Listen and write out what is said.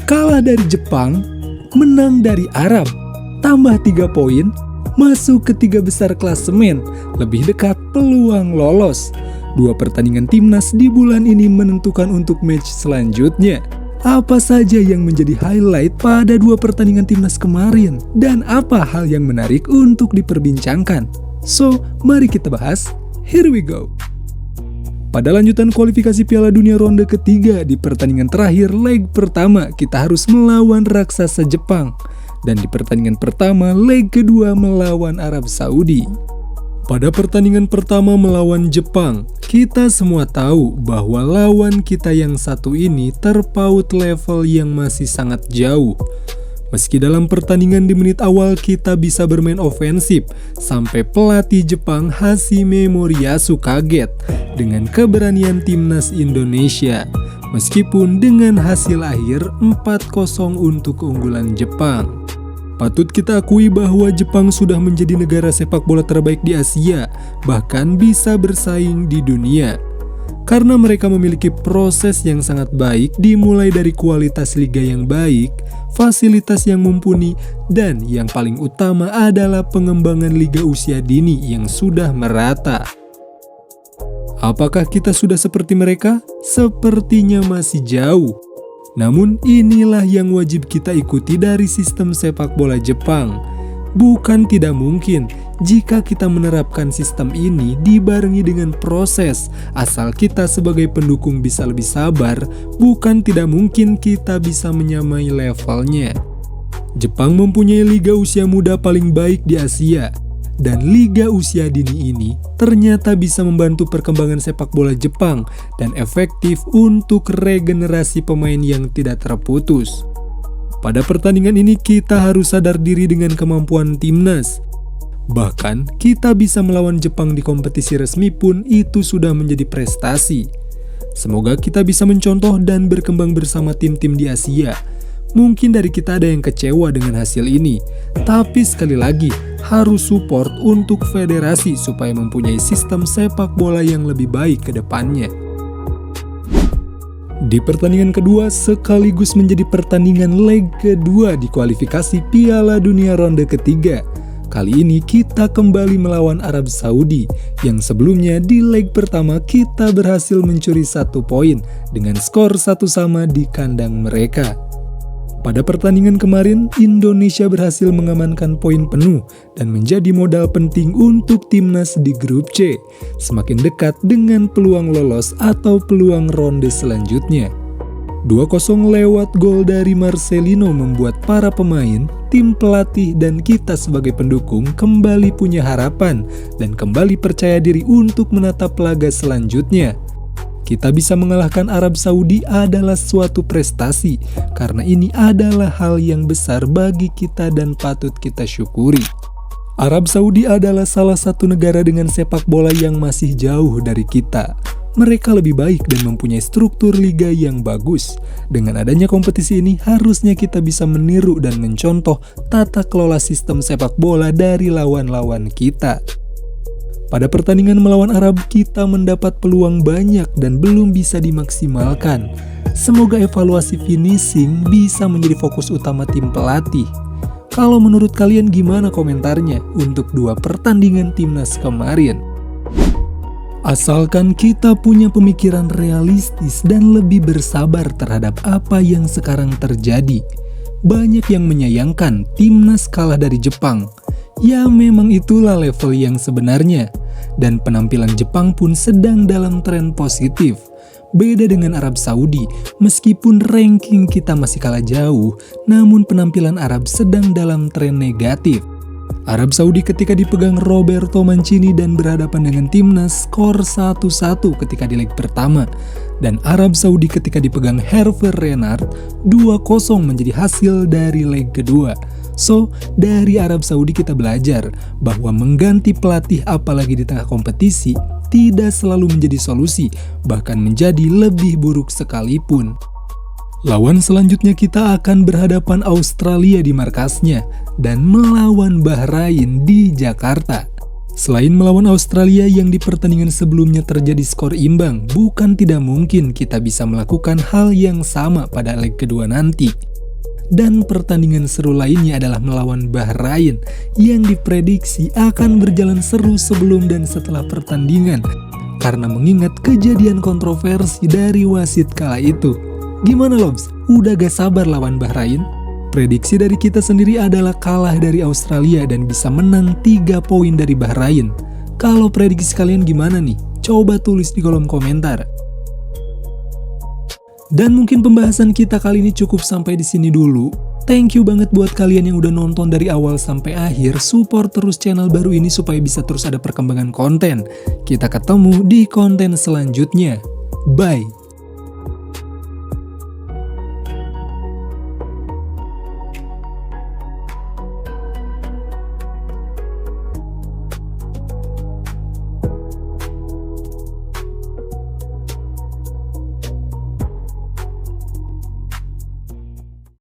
kalah dari Jepang, menang dari Arab, tambah 3 poin, masuk ke 3 besar klasemen, lebih dekat peluang lolos. 2 pertandingan timnas di bulan ini menentukan untuk match selanjutnya. Apa saja yang menjadi highlight pada 2 pertandingan timnas kemarin? Dan apa hal yang menarik untuk diperbincangkan? So, mari kita bahas. Here we go. Pada lanjutan kualifikasi Piala Dunia ronde ketiga di pertandingan terakhir leg pertama kita harus melawan raksasa Jepang. Dan di pertandingan pertama leg kedua melawan Arab Saudi. Pada pertandingan pertama melawan Jepang, kita semua tahu bahwa lawan kita yang satu ini terpaut level yang masih sangat jauh. Meski dalam pertandingan di menit awal kita bisa bermain ofensif, sampai pelatih Jepang Hashime Moriyasu kaget dengan keberanian timnas Indonesia. Meskipun dengan hasil akhir 4-0 untuk keunggulan Jepang. Patut kita akui bahwa Jepang sudah menjadi negara sepak bola terbaik di Asia, bahkan bisa bersaing di dunia. Karena mereka memiliki proses yang sangat baik dimulai dari kualitas liga yang baik, fasilitas yang mumpuni, dan yang paling utama adalah pengembangan liga usia dini yang sudah merata. Apakah kita sudah seperti mereka? Sepertinya masih jauh. Namun inilah yang wajib kita ikuti dari sistem sepak bola Jepang. Bukan tidak mungkin jika kita menerapkan sistem ini dibarengi dengan proses. Asal kita sebagai pendukung bisa lebih sabar, bukan tidak mungkin kita bisa menyamai levelnya. Jepang mempunyai liga usia muda paling baik di Asia. Dan liga usia dini ini ternyata bisa membantu perkembangan sepak bola Jepang dan efektif untuk regenerasi pemain yang tidak terputus. Pada pertandingan ini kita harus sadar diri dengan kemampuan timnas. Bahkan kita bisa melawan Jepang di kompetisi resmi pun itu sudah menjadi prestasi. Semoga kita bisa mencontoh dan berkembang bersama tim-tim di Asia. Mungkin dari kita ada yang kecewa dengan hasil ini, tapi sekali lagi harus support untuk federasi supaya mempunyai sistem sepak bola yang lebih baik ke depannya. Di pertandingan kedua sekaligus menjadi pertandingan leg kedua di kualifikasi Piala Dunia ronde ketiga. Kali ini kita kembali melawan Arab Saudi yang sebelumnya di leg pertama kita berhasil mencuri 1 poin dengan skor 1-1 di kandang mereka. Pada pertandingan kemarin, Indonesia berhasil mengamankan poin penuh dan menjadi modal penting untuk timnas di grup C, semakin dekat dengan peluang lolos atau peluang ronde selanjutnya. 2-0 lewat gol dari Marcelino membuat para pemain, tim pelatih, dan kita sebagai pendukung kembali punya harapan dan kembali percaya diri untuk menatap laga selanjutnya. Kita bisa mengalahkan Arab Saudi adalah suatu prestasi, karena ini adalah hal yang besar bagi kita dan patut kita syukuri. Arab Saudi adalah salah satu negara dengan sepak bola yang masih jauh dari kita. Mereka lebih baik dan mempunyai struktur liga yang bagus. Dengan adanya kompetisi ini, harusnya kita bisa meniru dan mencontoh tata kelola sistem sepak bola dari lawan-lawan kita. Pada pertandingan melawan Arab, kita mendapat peluang banyak dan belum bisa dimaksimalkan. Semoga evaluasi finishing bisa menjadi fokus utama tim pelatih. Kalau menurut kalian gimana komentarnya untuk 2 pertandingan timnas kemarin? Asalkan kita punya pemikiran realistis dan lebih bersabar terhadap apa yang sekarang terjadi. Banyak yang menyayangkan timnas kalah dari Jepang. Ya memang itulah level yang sebenarnya. Dan penampilan Jepang pun sedang dalam tren positif. Beda dengan Arab Saudi, meskipun ranking kita masih kalah jauh, namun penampilan Arab sedang dalam tren negatif. Arab Saudi ketika dipegang Roberto Mancini dan berhadapan dengan timnas skor 1-1 ketika di leg pertama. Dan Arab Saudi ketika dipegang Hervé Renard 2-0 menjadi hasil dari leg kedua. So, dari Arab Saudi kita belajar bahwa mengganti pelatih apalagi di tengah kompetisi tidak selalu menjadi solusi, bahkan menjadi lebih buruk sekalipun. Lawan selanjutnya kita akan berhadapan Australia di markasnya dan melawan Bahrain di Jakarta. Selain melawan Australia yang di pertandingan sebelumnya terjadi skor imbang, bukan tidak mungkin kita bisa melakukan hal yang sama pada leg kedua nanti. Dan pertandingan seru lainnya adalah melawan Bahrain yang diprediksi akan berjalan seru sebelum dan setelah pertandingan karena mengingat kejadian kontroversi dari wasit kala itu. Gimana Lobs? Udah gak sabar lawan Bahrain? Prediksi dari kita sendiri adalah kalah dari Australia dan bisa menang 3 poin dari Bahrain. Kalau prediksi kalian gimana nih? Coba tulis di kolom komentar. Dan mungkin pembahasan kita kali ini cukup sampai di sini dulu. Thank you banget buat kalian yang udah nonton dari awal sampai akhir. Support terus channel baru ini supaya bisa terus ada perkembangan konten. Kita ketemu di konten selanjutnya. Bye.